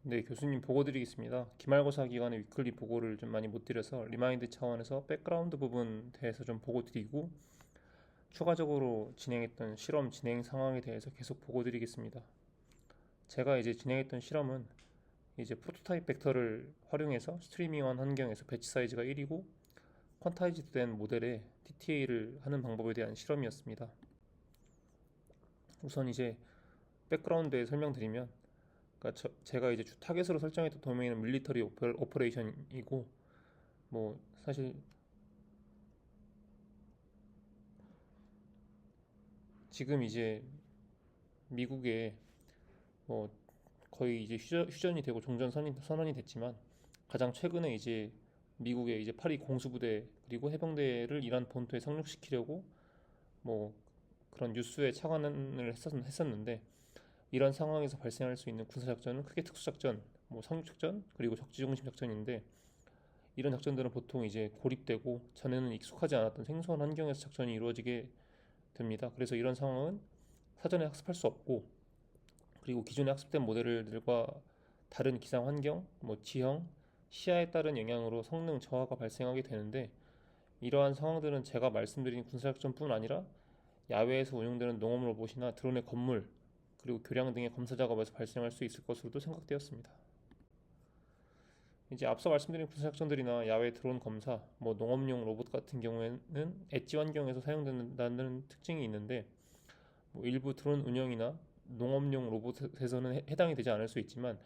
네, 교수님 보고 드리겠습니다. 기말고사 기간에 위클리 보고를 좀 많이 못 드려서 리마인드 차원에서 백그라운드 부분 대해서 좀 보고 드리고 추가적으로 진행했던 실험 진행 상황에 대해서 계속 보고 드리겠습니다. 제가 이제 진행했던 실험은 이제 프로토타입 벡터를 활용해서 스트리밍한 환경에서 배치 사이즈가 1이고 퀀타이즈드 된 모델에 TTA를 하는 방법에 대한 실험이었습니다. 우선 이제 백그라운드에 설명드리면 그러니까 제가 이제 주 타겟으로 설정했던 도메인은 밀리터리 오퍼레이션이고 뭐 사실 지금 이제 미국에 뭐 거의 이제 휴전이 되고 선언이 됐지만 가장 최근에 이제 미국의 이제 파리 공수부대 그리고 해병대를 이란 본토에 상륙시키려고 뭐 그런 뉴스에 착안을 했었는데 이런 상황에서 발생할 수 있는 군사작전은 크게 특수작전, 뭐 상륙작전 그리고 적지중심 작전인데 이런 작전들은 보통 이제 고립되고 전에는 익숙하지 않았던 생소한 환경에서 작전이 이루어지게 됩니다. 그래서 이런 상황은 사전에 학습할 수 없고 그리고 기존에 학습된 모델들과 다른 기상 환경, 뭐 지형, 시야에 따른 영향으로 성능 저하가 발생하게 되는데 이러한 상황들은 제가 말씀드린 군사작전뿐 아니라 야외에서 운용되는 농업 로봇이나 드론의 건물 그리고 교량 등의 검사 작업에서 발생할 수 있을 것으로도 생각되었습니다. 이제 앞서 말씀드린 군사작전들이나 야외 드론 검사, 뭐 농업용 로봇 같은 경우에는 엣지 환경에서 사용된다는 특징이 있는데 뭐 일부 드론 운영이나 농업용 로봇에서는 해당이 되지 않을 수 있지만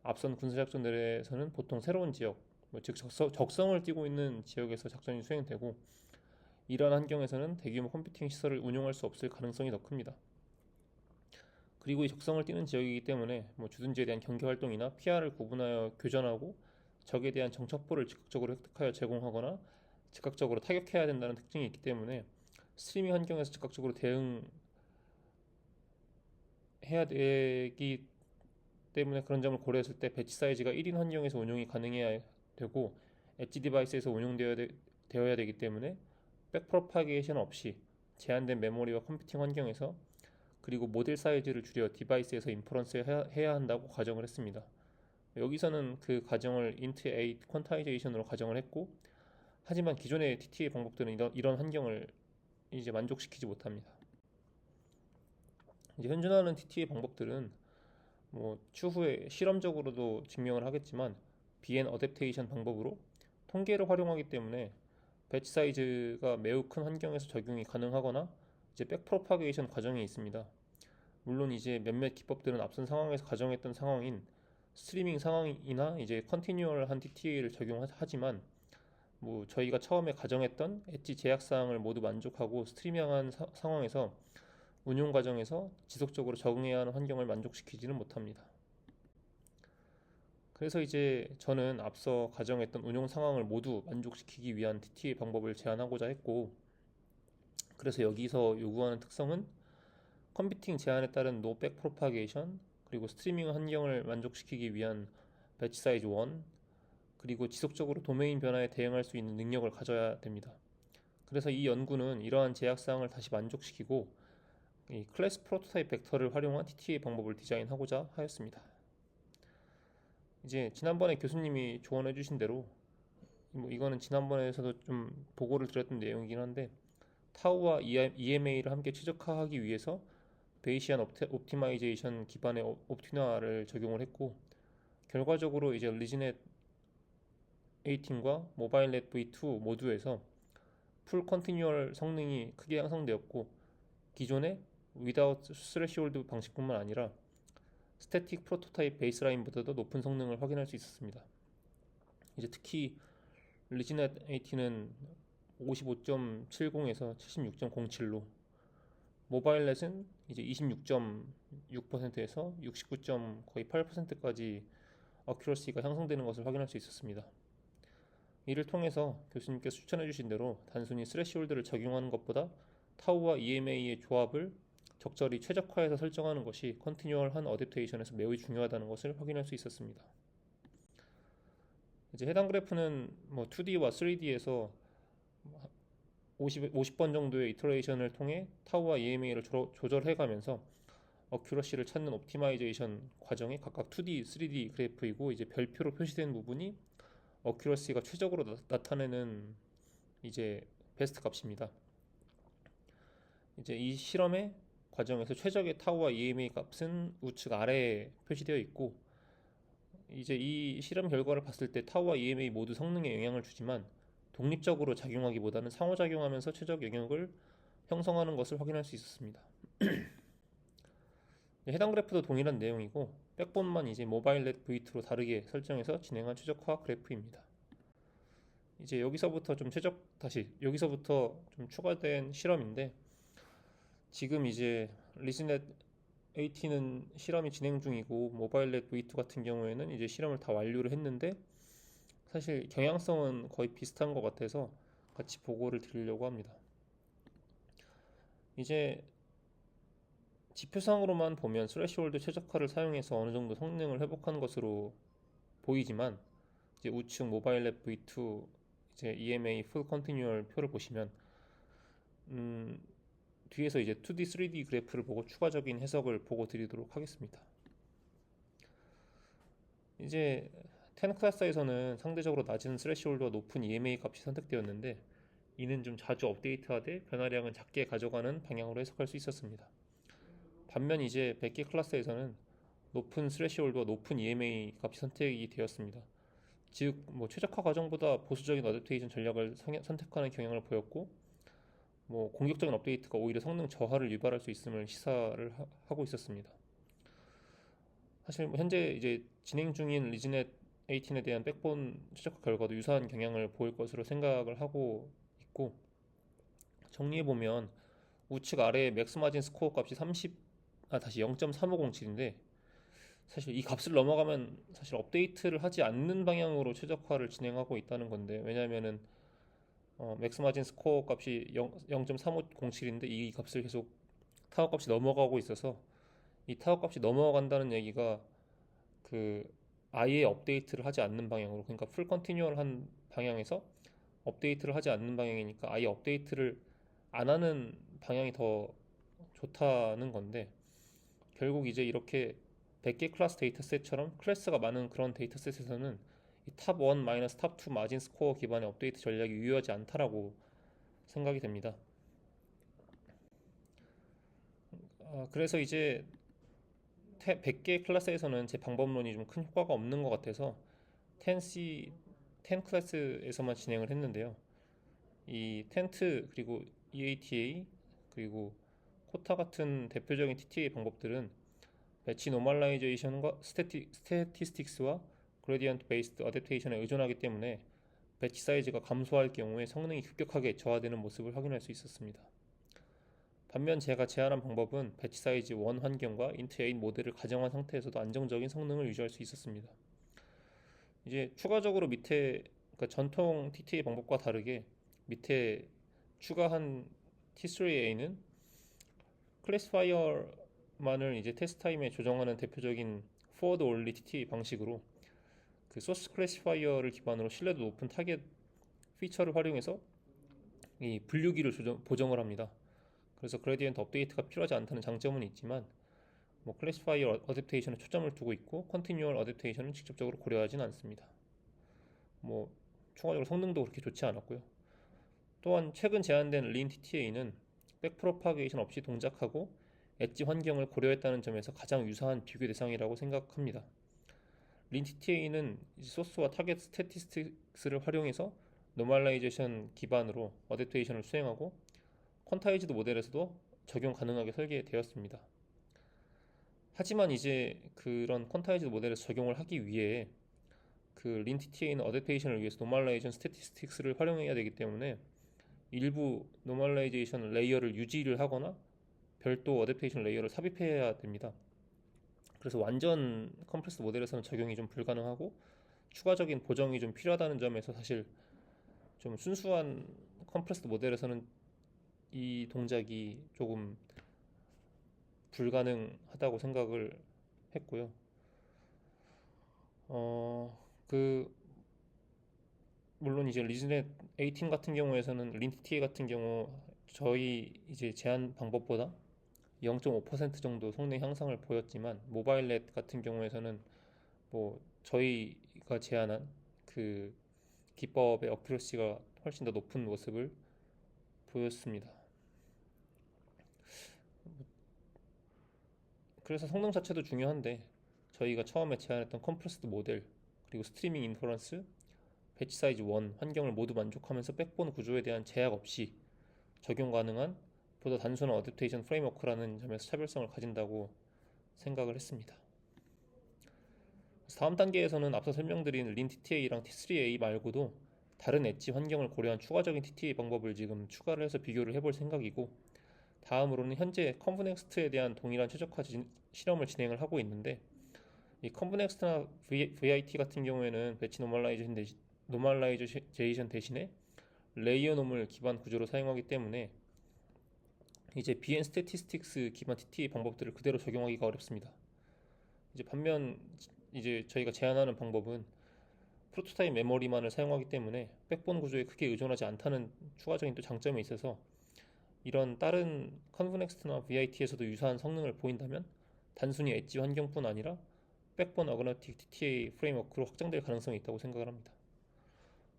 앞선 군사작전들에서는 보통 새로운 지역, 즉 적성을 띠고 있는 지역에서 작전이 수행되고 이러한 환경에서는 대규모 컴퓨팅 시설을 운용할 수 없을 가능성이 더 큽니다. 그리고 이 적성을 띠는 지역이기 때문에 뭐 주둔지에 대한 경계 활동이나 PR을 구분하여 교전하고 적에 대한 정첩보를 즉각적으로 획득하여 제공하거나 즉각적으로 타격해야 된다는 특징이 있기 때문에 스트리밍 환경에서 즉각적으로 대응해야 되기 때문에 그런 점을 고려했을 때 배치 사이즈가 1인 환경에서 운용이 가능해야 되고 엣지 디바이스에서 되어야 되기 때문에 백프로파게이션 없이 제한된 메모리와 컴퓨팅 환경에서 그리고 모델 사이즈를 줄여 디바이스에서 인퍼런스 해야 한다고 가정을 했습니다. 여기서는 그 가정을 int 8 퀀타이제이션으로 가정을 했고 하지만 기존의 TTA 방법들은 이런 환경을 이제 만족시키지 못합니다. 이제 현존하는 TTA 방법들은 뭐 추후에 실험적으로도 증명을 하겠지만 BN 어댑테이션 방법으로 통계를 활용하기 때문에 배치 사이즈가 매우 큰 환경에서 적용이 가능하거나 이제 백프로파게이션 과정이 있습니다. 물론 이제 몇몇 기법들은 앞선 상황에서 가정했던 상황인 스트리밍 상황이나 이제 컨티뉴얼한 TTA를 적용하지만 뭐 저희가 처음에 가정했던 엣지 제약 사항을 모두 만족하고 스트리밍한 상황에서 운용 과정에서 지속적으로 적응해야 하는 환경을 만족시키지는 못합니다. 그래서 이제 저는 앞서 가정했던 운용 상황을 모두 만족시키기 위한 TTA 방법을 제안하고자 했고 그래서 여기서 요구하는 특성은 컴퓨팅 제한에 따른 노 백 프로파게이션 그리고 스트리밍 환경을 만족시키기 위한 배치 사이즈 1 그리고 지속적으로 도메인 변화에 대응할 수 있는 능력을 가져야 됩니다. 그래서 이 연구는 이러한 제약사항을 다시 만족시키고 이 클래스 프로토타입 벡터를 활용한 TTA 방법을 디자인하고자 하였습니다. 이제 지난번에 교수님이 조언해 주신 대로 뭐 이거는 지난번에서도 좀 보고를 드렸던 내용이긴 한데 타우와 EMA를 함께 최적화하기 위해서 베이시안 옵티마이제이션 기반의 옵티나를 적용을 했고 결과적으로 이제 리지넷 18과 모바일넷 V2 모두에서 풀 컨티뉴얼 성능이 크게 향상되었고 기존의 without threshold 방식뿐만 아니라 스태틱 프로토타입 베이스라인보다도 높은 성능을 확인할 수 있었습니다. 이제 특히 리지넷 18은 55.70에서 76.07로 모바일넷은 이제 26.6%에서 69. 거의 8%까지 어큐러시가 향상되는 것을 확인할 수 있었습니다. 이를 통해서 교수님께서 추천해 주신 대로 단순히 스레시홀드를 적용하는 것보다 타우와 EMA의 조합을 적절히 최적화해서 설정하는 것이 컨티뉴얼한 어댑테이션에서 매우 중요하다는 것을 확인할 수 있었습니다. 이제 해당 그래프는 뭐 2D와 3D에서 50번 정도의 이터레이션을 통해 타우와 EMA를 조절해 가면서 어큐러시를 찾는 옵티마이제이션 과정이 각각 2D, 3D 그래프이고 이제 별표로 표시된 부분이 어큐러시가 최적으로 나타내는 이제 베스트 값입니다. 이제 이 실험의 과정에서 최적의 타우와 EMA 값은 우측 아래에 표시되어 있고 이제 이 실험 결과를 봤을 때 타우와 EMA 모두 성능에 영향을 주지만 독립적으로 작용하기보다는 상호작용하면서 최적 영역을 형성하는 것을 확인할 수 있었습니다. 해당 그래프도 동일한 내용이고 백본만 이제 모바일 넷 V2로 다르게 설정해서 진행한 최적화 그래프입니다. 이제 여기서부터 좀 추가된 실험인데 지금 이제 리즈넷 18은 실험이 진행 중이고 모바일넷 V2 같은 경우에는 이제 실험을 다 완료를 했는데 사실 경향성은 거의 비슷한 것 같아서 같이 보고를 드리려고 합니다. 이제 지표상으로만 보면 스레시홀드 최적화를 사용해서 어느 정도 성능을 회복한 것으로 보이지만 이제 우측 모바일넷 V2 이제 EMA 풀 컨티뉴얼 표를 보시면 뒤에서 이제 2D, 3D 그래프를 보고 추가적인 해석을 보고 드리도록 하겠습니다. 이제 10 클래스에서는 상대적으로 낮은 스레시홀드와 높은 EMA 값이 선택되었는데 이는 좀 자주 업데이트하되 변화량은 작게 가져가는 방향으로 해석할 수 있었습니다. 반면 이제 100개 클래스에서는 높은 스레시홀드와 높은 EMA 값이 선택이 되었습니다. 즉, 최적화 과정보다 보수적인 어댑테이션 전략을 선택하는 경향을 보였고, 공격적인 업데이트가 오히려 성능 저하를 유발할 수 있음을 시사를 하고 있었습니다. 사실 현재 이제 진행 중인 리즈넷 18에 대한 백본 최적화 결과도 유사한 경향을 보일 것으로 생각을 하고 있고, 정리해 보면 우측 아래의 맥스 마진 스코어 값이 0.3507인데 사실 이 값을 넘어가면 사실 업데이트를 하지 않는 방향으로 최적화를 진행하고 있다는 건데 왜냐면은 맥스 마진 스코어 값이 0.3507인데 이 값을 계속 타워 값이 넘어가고 있어서 이 타워 값이 넘어간다는 얘기가 그 아예 업데이트를 하지 않는 방향으로 그러니까 풀 컨티뉴얼한 방향에서 업데이트를 하지 않는 방향이니까 아예 업데이트를 안 하는 방향이 더 좋다는 건데 결국 이제 이렇게 100개 클래스 데이터셋처럼 클래스가 많은 그런 데이터셋에서는 이 탑 1 마이너스 탑 2 마진 스코어 기반의 업데이트 전략이 유효하지 않다라고 생각이 됩니다. 그래서 이제 100개 클래스에서는 제 방법론이 좀 큰 효과가 없는 것 같아서 10C 10 클래스에서만 진행을 했는데요. 이 텐트 그리고 EATA 그리고 코타 같은 대표적인 TTA 방법들은 배치 노멀라이제이션과 스태티스틱스와 그레디언트 베이스드 어댑테이션에 의존하기 때문에 배치 사이즈가 감소할 경우에 성능이 급격하게 저하되는 모습을 확인할 수 있었습니다. 반면 제가 제안한 방법은 배치 사이즈 1 환경과 인트 8 모델을 가정한 상태에서도 안정적인 성능을 유지할 수 있었습니다. 이제 추가적으로 밑에 그러니까 전통 TTA 방법과 다르게 밑에 추가한 T3A는 클래시파이어만을 이제 테스트 타임에 조정하는 대표적인 포워드 올리 TTA 방식으로 그 소스 클래시파이어를 기반으로 신뢰도 높은 타겟 피처를 활용해서 이 분류기를 보정을 합니다. 그래서 그레디언트 업데이트가 필요하지 않다는 장점은 있지만 클래시파이어 어댑테이션에 초점을 두고 있고 컨티뉴얼 어댑테이션은 직접적으로 고려하지는 않습니다. 추가적으로 성능도 그렇게 좋지 않았고요. 또한 최근 제안된 린 TTA는 백프로파게이션 없이 동작하고 엣지 환경을 고려했다는 점에서 가장 유사한 비교 대상이라고 생각합니다. 린 TTA는 소스와 타겟 스태티스틱스를 활용해서 노멀라이제이션 기반으로 어댑테이션을 수행하고 퀀타이즈드 모델에서도 적용 가능하게 설계되었습니다. 하지만 이제 그런 퀀타이즈드 모델에서 적용을 하기 위해 그 린 TTA는 어댑테이션을 위해서 노멀라이제이션 스태티스틱스를 활용해야 되기 때문에 일부 노멀라이제이션 레이어를 유지를 하거나 별도 어댑테이션 레이어를 삽입해야 됩니다. 그래서 완전 컴프레스 모델에서는 적용이 좀 불가능하고 추가적인 보정이 좀 필요하다는 점에서 사실 좀 순수한 컴프레스 모델에서는 이 동작이 조금 불가능하다고 생각을 했고요. 그 물론 이제 리즈넷 18 같은 경우에서는 린티티에 같은 경우 저희 이제 제한 방법보다 0.5% 정도 성능 향상을 보였지만 모바일 넷 같은 경우에서는 뭐 저희가 제안한 그 기법의 어큐러시가 훨씬 더 높은 모습을 보였습니다. 그래서 성능 자체도 중요한데 저희가 처음에 제안했던 컴프레스드 모델 그리고 스트리밍 인퍼런스 배치 사이즈 1 환경을 모두 만족하면서 백본 구조에 대한 제약 없이 적용 가능한 보다 단순한 어댑테이션 프레임워크라는 점에서 차별성을 가진다고 생각을 했습니다. 다음 단계에서는 앞서 설명드린 린 TTA랑 T3A 말고도 다른 엣지 환경을 고려한 추가적인 TTA 방법을 지금 추가를 해서 비교를 해볼 생각이고, 다음으로는 현재 컨브넥스트에 대한 동일한 최적화 실험을 진행을 하고 있는데, 이 컨브넥스트나 VIT 같은 경우에는 배치 노멀라이제이션 대신에 레이어 놈을 기반 구조로 사용하기 때문에 이제 BN 스태티스틱스 기반 TTA 방법들을 그대로 적용하기가 어렵습니다. 이제 반면 이제 저희가 제안하는 방법은 프로토타입 메모리만을 사용하기 때문에 백본 구조에 크게 의존하지 않다는 추가적인 또 장점이 있어서 이런 다른 컨브넥스트나 VIT에서도 유사한 성능을 보인다면 단순히 엣지 환경뿐 아니라 백본 어그너틱 TTA 프레임워크로 확장될 가능성이 있다고 생각을 합니다.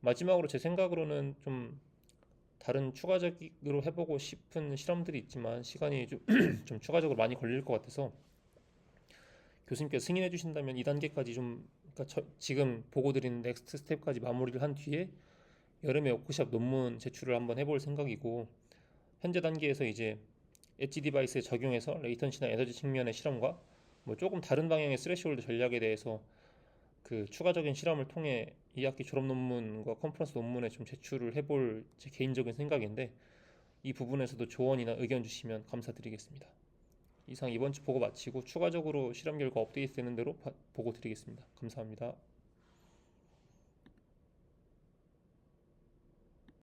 마지막으로 제 생각으로는 좀 다른 추가적으로 해보고 싶은 실험들이 있지만 시간이 좀 추가적으로 많이 걸릴 것 같아서 교수님께서 승인해 주신다면 2단계까지 그러니까 지금 보고 드린 넥스트 스텝까지 마무리를 한 뒤에 여름에 워크숍 논문 제출을 한번 해볼 생각이고, 현재 단계에서 이제 엣지 디바이스에 적용해서 레이턴시나 에너지 측면의 실험과 뭐 조금 다른 방향의 스레시홀드 전략에 대해서 그 추가적인 실험을 통해 2학기 졸업 논문과 컨퍼런스 논문에 좀 제출을 해볼 제 개인적인 생각인데, 이 부분에서도 조언이나 의견 주시면 감사드리겠습니다. 이상 이번 주 보고 마치고 추가적으로 실험 결과 업데이트 되는 대로 보고 드리겠습니다. 감사합니다.